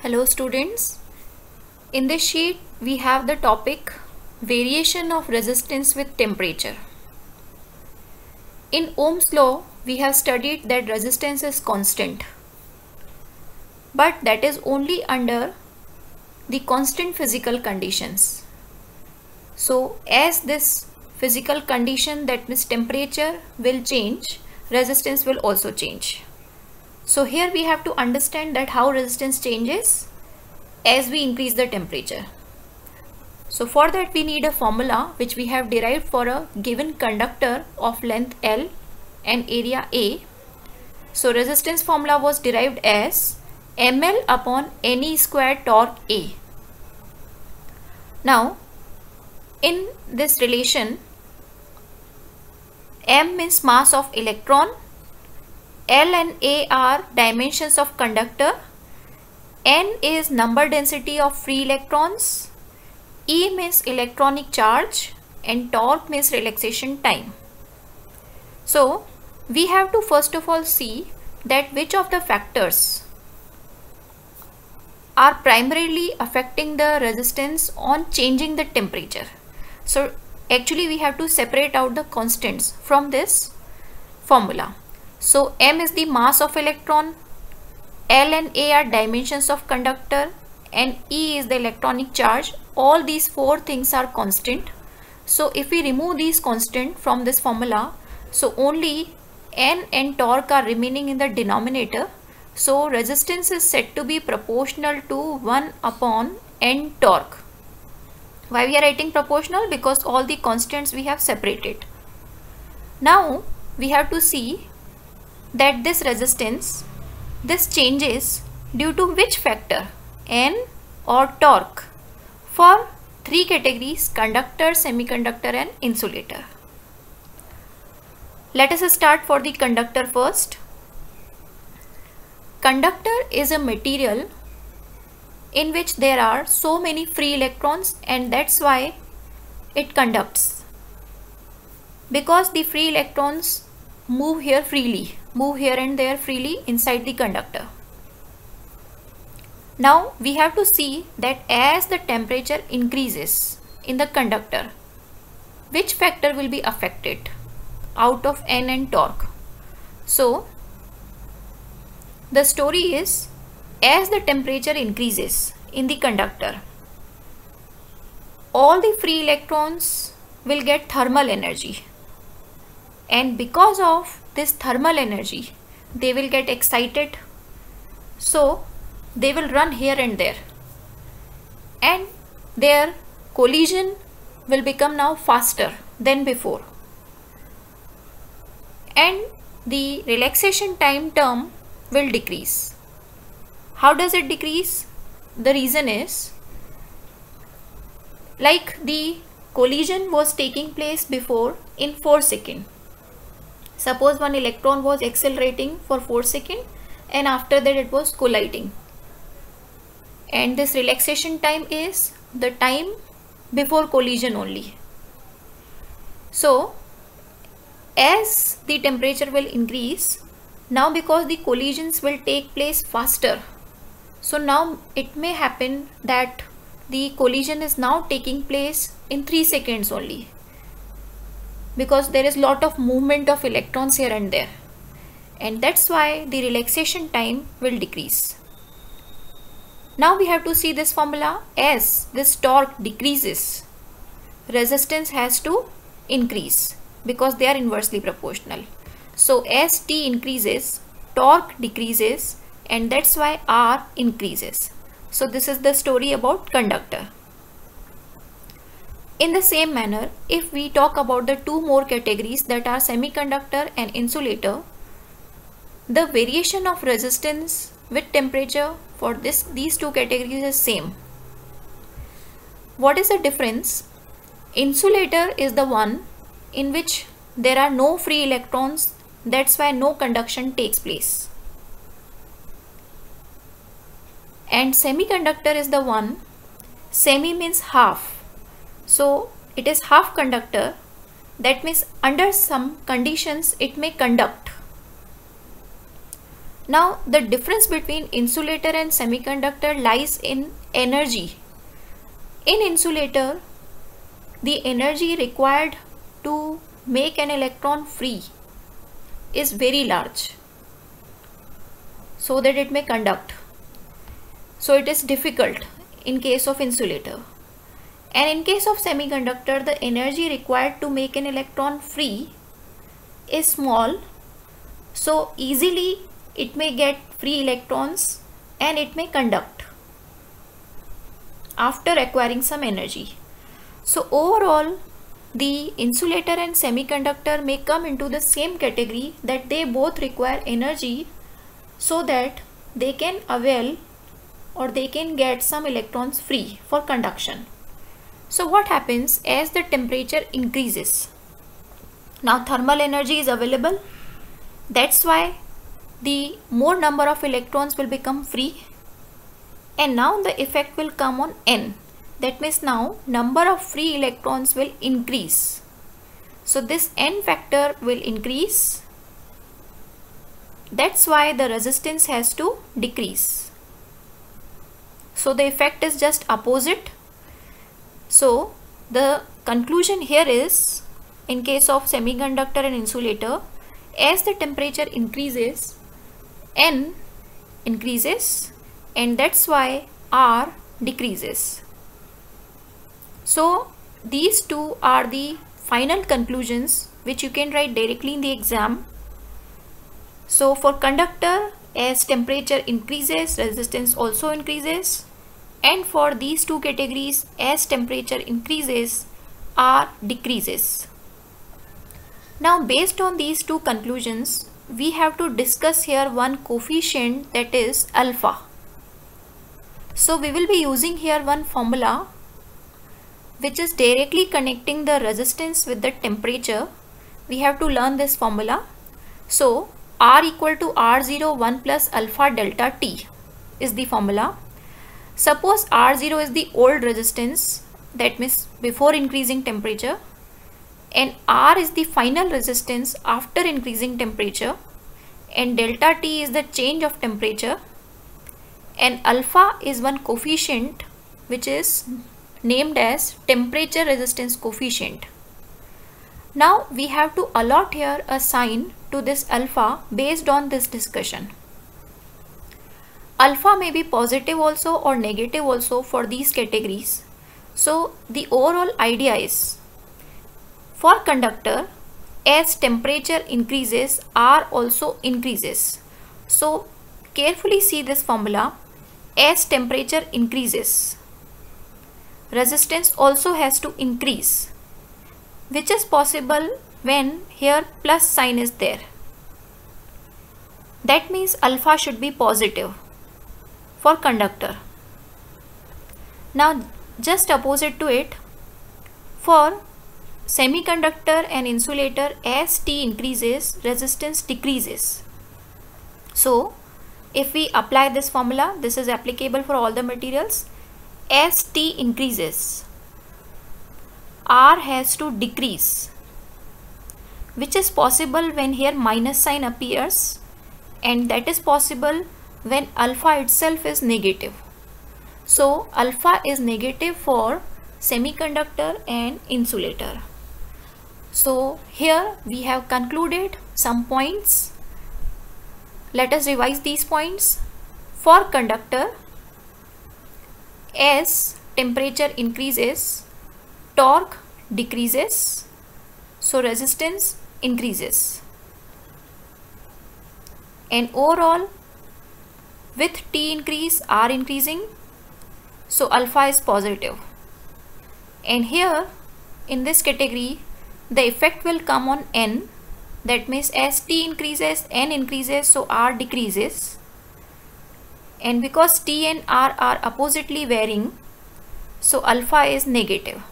Hello students, in this sheet we have the topic variation of resistance with temperature. In Ohm's law we have studied that resistance is constant, but that is only under the constant physical conditions. So as this physical condition, that means temperature, will change, resistance will also change. So here we have to understand that how resistance changes as we increase the temperature. So for that we need a formula which we have derived for a given conductor of length L and area A. So resistance formula was derived as ml upon Ne square torque A. Now in this relation, m means mass of electron, L and A are dimensions of conductor, N is number density of free electrons, E means electronic charge, and torque means relaxation time. So we have to first of all see that which of the factors are primarily affecting the resistance on changing the temperature. So actually we have to separate out the constants from this formula. So m is the mass of electron, L and A are dimensions of conductor, and E is the electronic charge. All these four things are constant. So if we remove these constant from this formula, so only N and torque are remaining in the denominator. So resistance is said to be proportional to 1 upon N torque. Why we are writing proportional? Because all the constants we have separated. Now we have to see that this resistance, this changes due to which factor, N or torque, for three categories: conductor, semiconductor and insulator. Let us start for the conductor first. Conductor is a material in which there are so many free electrons, and that's why it conducts, because the free electrons move here freely, move here and there freely inside the conductor. Now we have to see that as the temperature increases in the conductor, which factor will be affected out of N and torque. So the story is, as the temperature increases in the conductor, all the free electrons will get thermal energy, and because of this thermal energy they will get excited, so they will run here and there, and their collision will become now faster than before, and the relaxation time term will decrease. How does it decrease? The reason is, like the collision was taking place before in 4 seconds. Suppose one electron was accelerating for 4 seconds and after that it was colliding. And this relaxation time is the time before collision only. So as the temperature will increase, now because the collisions will take place faster, so now it may happen that the collision is now taking place in 3 seconds only, because there is lot of movement of electrons here and there, and that's why the relaxation time will decrease. Now we have to see this formula. As this torque decreases, resistance has to increase because they are inversely proportional. So as T increases, torque decreases, and that's why R increases. So this is the story about conductor. In the same manner, if we talk about the two more categories, that are semiconductor and insulator, the variation of resistance with temperature for these two categories is same. What is the difference? Insulator is the one in which there are no free electrons, that's why no conduction takes place. And semiconductor is the one, semi means half, so it is half conductor, that means under some conditions it may conduct. Now the difference between insulator and semiconductor lies in energy. In insulator, the energy required to make an electron free is very large so that it may conduct. So it is difficult in case of insulator. And in case of semiconductor, the energy required to make an electron free is small. So easily it may get free electrons and it may conduct after acquiring some energy. So overall, the insulator and semiconductor may come into the same category, that they both require energy so that they can avail or they can get some electrons free for conduction. So what happens as the temperature increases? Now thermal energy is available. That's why the more number of electrons will become free, and now the effect will come on N. That means now number of free electrons will increase. So this N factor will increase. That's why the resistance has to decrease. So the effect is just opposite. So the conclusion here is, in case of semiconductor and insulator, as the temperature increases, N increases, and that's why R decreases. So these two are the final conclusions which you can write directly in the exam. So for conductor, as temperature increases, resistance also increases, and for these two categories, as temperature increases, R decreases. Now based on these two conclusions, we have to discuss here one coefficient, that is alpha. So we will be using here one formula which is directly connecting the resistance with the temperature. We have to learn this formula. So R equal to R0 1 plus alpha delta T is the formula. Suppose R0 is the old resistance, that means before increasing temperature, and R is the final resistance after increasing temperature, and delta T is the change of temperature, and alpha is one coefficient which is named as temperature resistance coefficient. Now we have to allot here a sign to this alpha based on this discussion. Alpha may be positive also or negative also for these categories. So the overall idea is, for conductor, as temperature increases, R also increases. So carefully see this formula. As temperature increases, resistance also has to increase, which is possible when here plus sign is there. That means alpha should be positive for conductor. Now just opposite to it, for semiconductor and insulator, as T increases, resistance decreases. So if we apply this formula, this is applicable for all the materials. As T increases, R has to decrease, which is possible when here minus sign appears, and that is possible when alpha itself is negative. So alpha is negative for semiconductor and insulator. So here we have concluded some points. Let us revise these points. For conductor, as temperature increases, torque decreases, so resistance increases. And overall, with T increase, R increasing, so alpha is positive. And here in this category, the effect will come on N. That means as T increases, N increases, so R decreases. And because T and R are oppositely varying, so alpha is negative.